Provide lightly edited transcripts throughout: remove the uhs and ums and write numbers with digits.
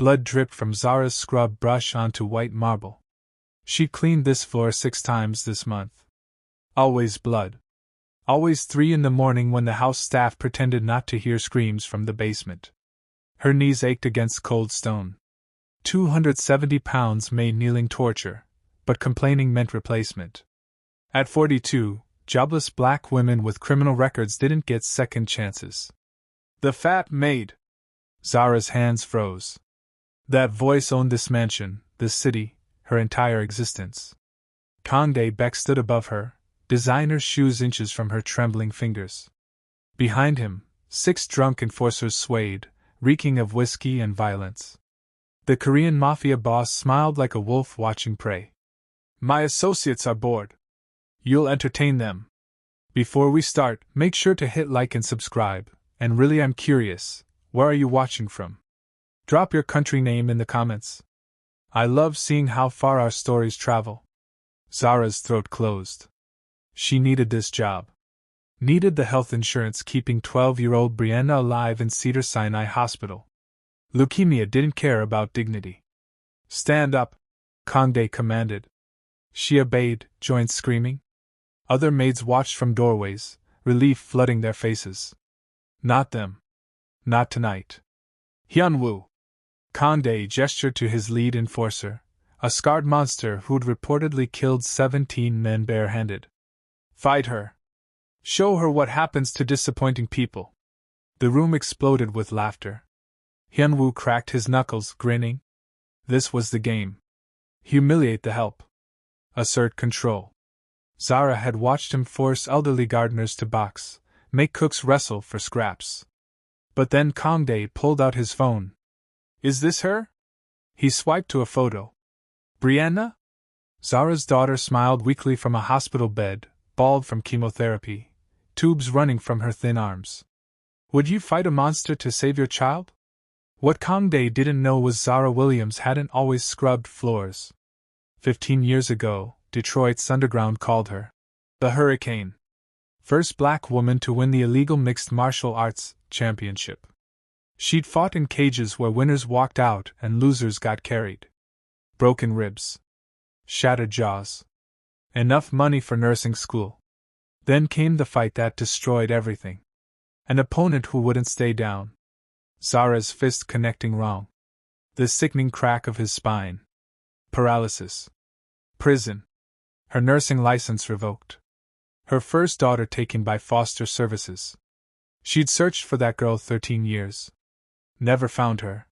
Blood dripped from Zara's scrub brush onto white marble. She cleaned this floor 6 times this month. Always blood. Always 3 in the morning when the house staff pretended not to hear screams from the basement. Her knees ached against cold stone. 270 pounds made kneeling torture, but complaining meant replacement. At 42, jobless black women with criminal records didn't get second chances. The fat maid. Zara's hands froze. That voice owned this mansion, this city, her entire existence. Conde Beck stood above her, designer shoes inches from her trembling fingers. Behind him, 6 drunk enforcers swayed, reeking of whiskey and violence. The Korean Mafia boss smiled like a wolf watching prey. My associates are bored. You'll entertain them. Before we start, make sure to hit like and subscribe, and really I'm curious, where are you watching from? Drop your country name in the comments. I love seeing how far our stories travel. Zara's throat closed. She needed this job. Needed the health insurance keeping 12-year-old Brianna alive in Cedars-Sinai Hospital. Leukemia didn't care about dignity. Stand up, Conde commanded. She obeyed, joined screaming. Other maids watched from doorways, relief flooding their faces. Not them. Not tonight. Hyunwoo. Conde gestured to his lead enforcer, a scarred monster who'd reportedly killed 17 men barehanded. Fight her. Show her what happens to disappointing people. The room exploded with laughter. Hyunwoo cracked his knuckles, grinning. This was the game. Humiliate the help. Assert control. Zara had watched him force elderly gardeners to box, make cooks wrestle for scraps. But then Conde pulled out his phone. Is this her? He swiped to a photo. Brianna? Zara's daughter smiled weakly from a hospital bed, bald from chemotherapy, tubes running from her thin arms. Would you fight a monster to save your child? What Conde didn't know was Zara Williams hadn't always scrubbed floors. 15 years ago, Detroit's underground called her the Hurricane. First black woman to win the illegal mixed martial arts championship. She'd fought in cages where winners walked out and losers got carried. Broken ribs. Shattered jaws. Enough money for nursing school. Then came the fight that destroyed everything. An opponent who wouldn't stay down. Zara's fist connecting wrong. The sickening crack of his spine. Paralysis. Prison. Her nursing license revoked. Her first daughter taken by foster services. She'd searched for that girl 13 years. Never found her.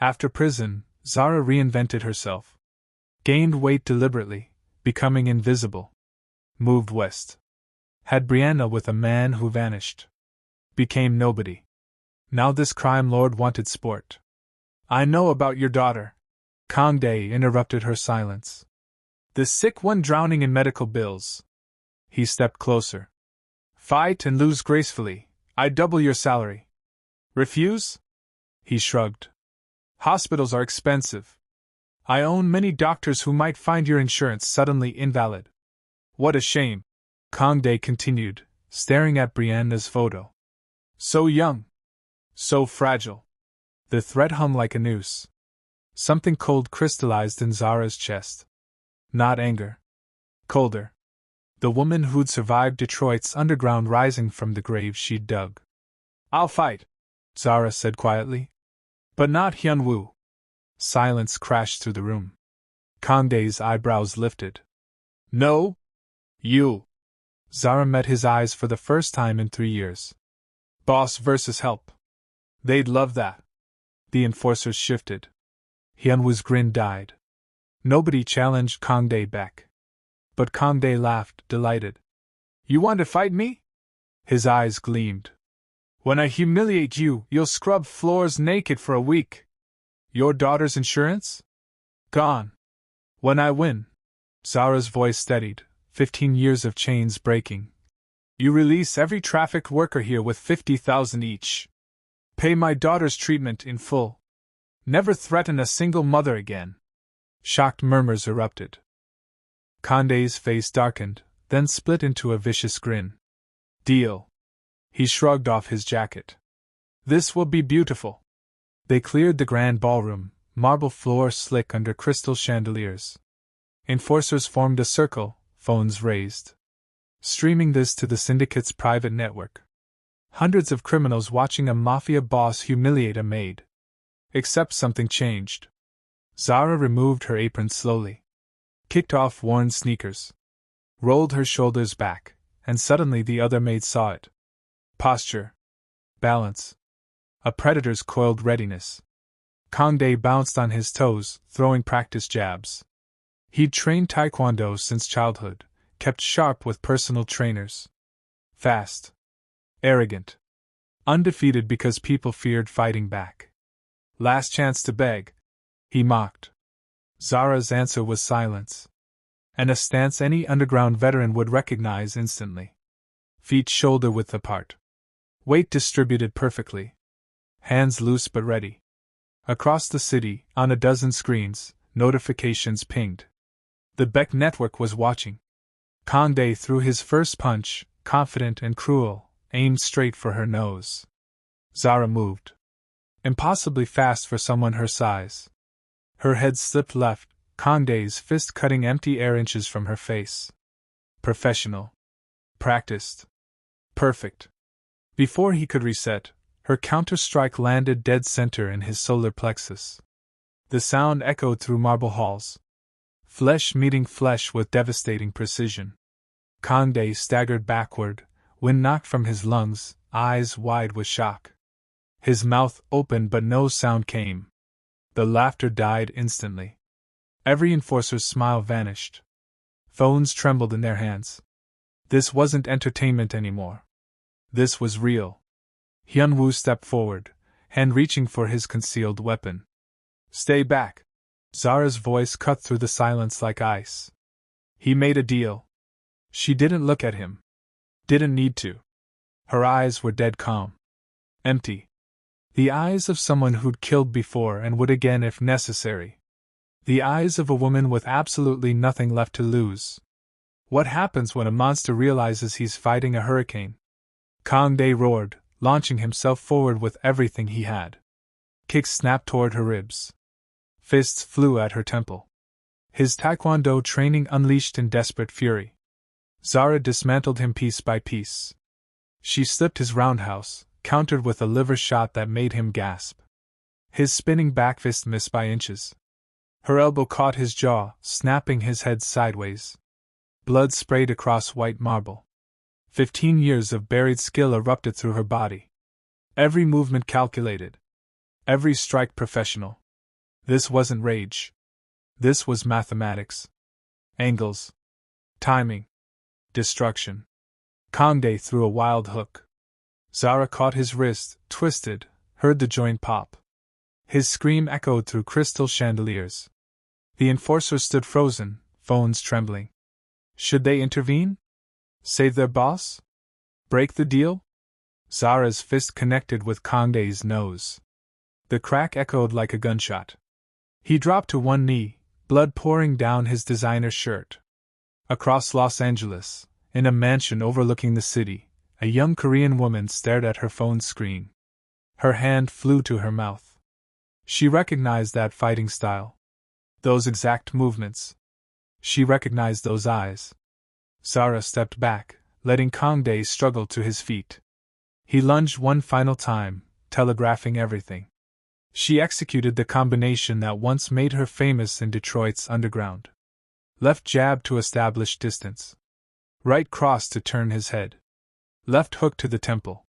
After prison, Zara reinvented herself. Gained weight deliberately, becoming invisible. Moved west. Had Brianna with a man who vanished. Became nobody. Now this crime lord wanted sport. I know about your daughter. Conde interrupted her silence. The sick one drowning in medical bills. He stepped closer. Fight and lose gracefully. I double your salary. Refuse? He shrugged. Hospitals are expensive. I own many doctors who might find your insurance suddenly invalid. What a shame, Conde continued, staring at Brianna's photo. So young. So fragile. The threat hung like a noose. Something cold crystallized in Zara's chest. Not anger. Colder. The woman who'd survived Detroit's underground rising from the grave she'd dug. I'll fight, Zara said quietly. But not Hyunwoo. Silence crashed through the room. Conde's eyebrows lifted. No? You. Zara met his eyes for the first time in 3 years. Boss versus help. They'd love that. The enforcers shifted. Hyunwoo's grin died. Nobody challenged Conde back. But Conde laughed, delighted. You want to fight me? His eyes gleamed. When I humiliate you, you'll scrub floors naked for a week. Your daughter's insurance? Gone. When I win. Zara's voice steadied, 15 years of chains breaking. You release every trafficked worker here with $50,000 each. Pay my daughter's treatment in full. Never threaten a single mother again. Shocked murmurs erupted. Conde's face darkened, then split into a vicious grin. Deal. He shrugged off his jacket. This will be beautiful. They cleared the grand ballroom, marble floor slick under crystal chandeliers. Enforcers formed a circle, phones raised, streaming this to the syndicate's private network. Hundreds of criminals watching a mafia boss humiliate a maid. Except something changed. Zara removed her apron slowly, kicked off worn sneakers, rolled her shoulders back, and suddenly the other maid saw it. Posture. Balance. A predator's coiled readiness. Kangdae bounced on his toes, throwing practice jabs. He'd trained taekwondo since childhood, kept sharp with personal trainers. Fast. Arrogant. Undefeated because people feared fighting back. Last chance to beg, he mocked. Zara's answer was silence, and a stance any underground veteran would recognize instantly. Feet shoulder-width apart. Weight distributed perfectly. Hands loose but ready. Across the city, on a dozen screens, notifications pinged. The Beck network was watching. Kangdae threw his first punch, confident and cruel, aimed straight for her nose. Zara moved. Impossibly fast for someone her size. Her head slipped left, Kangdae's fist cutting empty air inches from her face. Professional. Practiced. Perfect. Before he could reset, her counter-strike landed dead center in his solar plexus. The sound echoed through marble halls. Flesh meeting flesh with devastating precision. Kangdae staggered backward, wind knocked from his lungs, eyes wide with shock. His mouth opened but no sound came. The laughter died instantly. Every enforcer's smile vanished. Phones trembled in their hands. This wasn't entertainment anymore. This was real. Hyunwoo stepped forward, hand reaching for his concealed weapon. Stay back. Zara's voice cut through the silence like ice. He made a deal. She didn't look at him. Didn't need to. Her eyes were dead calm. Empty. The eyes of someone who'd killed before and would again if necessary. The eyes of a woman with absolutely nothing left to lose. What happens when a monster realizes he's fighting a hurricane? Kangdae roared, launching himself forward with everything he had. Kicks snapped toward her ribs. Fists flew at her temple. His taekwondo training unleashed in desperate fury. Zara dismantled him piece by piece. She slipped his roundhouse, countered with a liver shot that made him gasp. His spinning back fist missed by inches. Her elbow caught his jaw, snapping his head sideways. Blood sprayed across white marble. 15 years of buried skill erupted through her body. Every movement calculated. Every strike professional. This wasn't rage. This was mathematics. Angles. Timing. Destruction. Kangdae threw a wild hook. Zara caught his wrist, twisted, heard the joint pop. His scream echoed through crystal chandeliers. The enforcers stood frozen, phones trembling. Should they intervene? Save their boss? Break the deal? Zara's fist connected with Kangdae's nose. The crack echoed like a gunshot. He dropped to one knee, blood pouring down his designer shirt. Across Los Angeles, in a mansion overlooking the city, a young Korean woman stared at her phone screen. Her hand flew to her mouth. She recognized that fighting style. Those exact movements. She recognized those eyes. Zara stepped back, letting Kangdae struggle to his feet. He lunged one final time, telegraphing everything. She executed the combination that once made her famous in Detroit's underground. Left jab to establish distance. Right cross to turn his head. Left hook to the temple.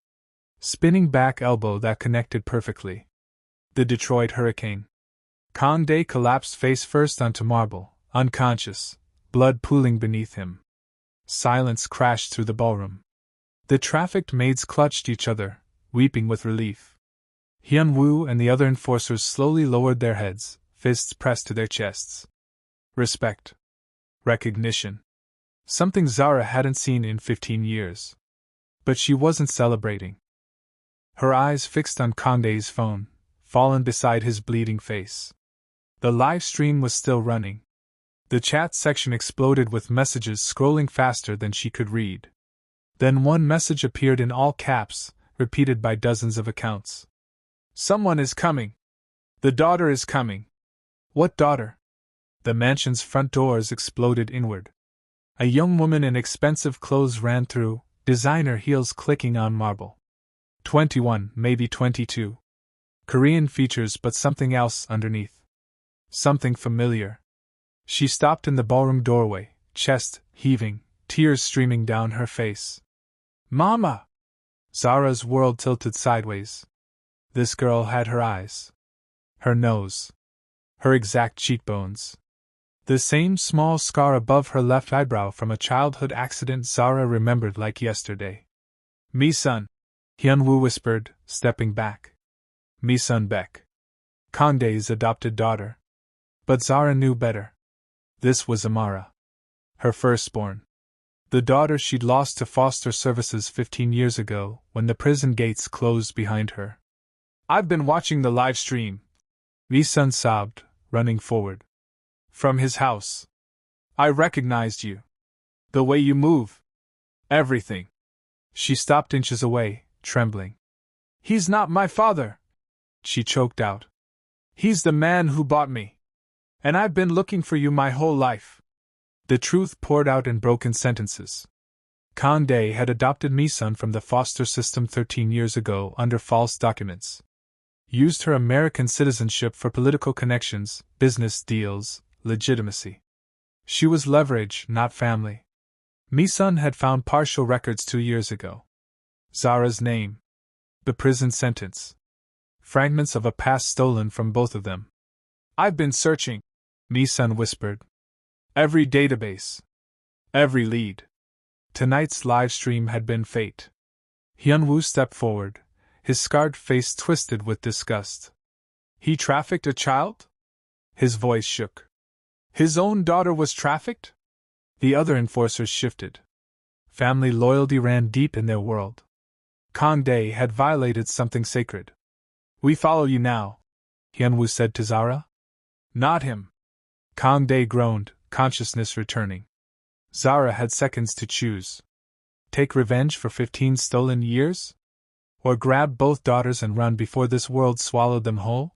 Spinning back elbow that connected perfectly. The Detroit Hurricane. Kangdae collapsed face first onto marble, unconscious, blood pooling beneath him. Silence crashed through the ballroom. The trafficked maids clutched each other, weeping with relief. Hyunwoo and the other enforcers slowly lowered their heads, fists pressed to their chests. Respect. Recognition. Something Zara hadn't seen in 15 years. But she wasn't celebrating. Her eyes fixed on Kangdae's phone, fallen beside his bleeding face. The live stream was still running. The chat section exploded with messages scrolling faster than she could read. Then one message appeared in all caps, repeated by dozens of accounts. Someone is coming. The daughter is coming. What daughter? The mansion's front doors exploded inward. A young woman in expensive clothes ran through, designer heels clicking on marble. 21, maybe 22. Korean features, but something else underneath. Something familiar. She stopped in the ballroom doorway, chest heaving, tears streaming down her face. Mama! Zara's world tilted sideways. This girl had her eyes. Her nose. Her exact cheekbones. The same small scar above her left eyebrow from a childhood accident Zara remembered like yesterday. Mi-sun, Hyunwoo whispered, stepping back. Mi-sun Baek. Kande's adopted daughter. But Zara knew better. This was Amara. Her firstborn. The daughter she'd lost to foster services 15 years ago, when the prison gates closed behind her. I've been watching the live stream. Mi-sun sobbed, running forward. From his house. I recognized you. The way you move. Everything. She stopped inches away, trembling. He's not my father, she choked out. He's the man who bought me. And I've been looking for you my whole life. The truth poured out in broken sentences. Kande had adopted Mi-sun from the foster system 13 years ago under false documents. Used her American citizenship for political connections, business deals, legitimacy. She was leverage, not family. Mi-sun had found partial records 2 years ago. Zara's name. The prison sentence. Fragments of a past stolen from both of them. I've been searching, Mi-sun whispered. Every database. Every lead. Tonight's live stream had been fate. Hyunwoo stepped forward, his scarred face twisted with disgust. He trafficked a child? His voice shook. His own daughter was trafficked? The other enforcers shifted. Family loyalty ran deep in their world. Kande had violated something sacred. We follow you now, Hyunwoo said to Zara. Not him. Kande groaned, consciousness returning. Zara had seconds to choose. Take revenge for 15 stolen years? Or grab both daughters and run before this world swallowed them whole?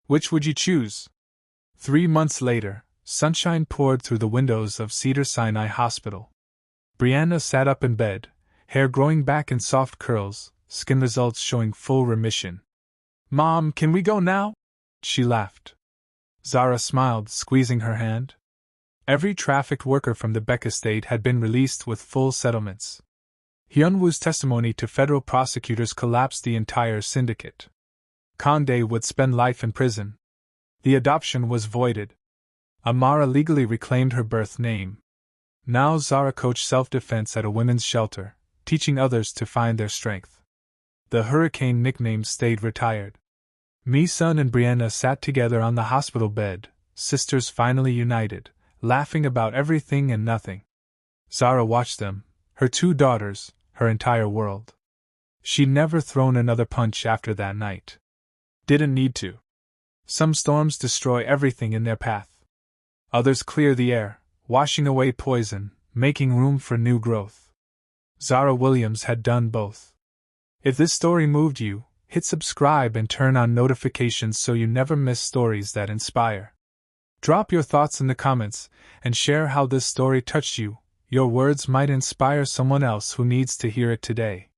Which would you choose? 3 months later, sunshine poured through the windows of Cedar-Sinai Hospital. Brianna sat up in bed, hair growing back in soft curls, skin results showing full remission. Mom, can we go now? She laughed. Zara smiled, squeezing her hand. Every trafficked worker from the Baek estate had been released with full settlements. Hyunwoo's testimony to federal prosecutors collapsed the entire syndicate. Kande would spend life in prison. The adoption was voided. Amara legally reclaimed her birth name. Now Zara coached self-defense at a women's shelter, teaching others to find their strength. The hurricane nickname stayed retired. Mi-sun and Brianna sat together on the hospital bed, sisters finally united, laughing about everything and nothing. Zara watched them, her 2 daughters, her entire world. She'd never thrown another punch after that night. Didn't need to. Some storms destroy everything in their path. Others clear the air, washing away poison, making room for new growth. Zara Williams had done both. If this story moved you, hit subscribe and turn on notifications so you never miss stories that inspire. Drop your thoughts in the comments and share how this story touched you. Your words might inspire someone else who needs to hear it today.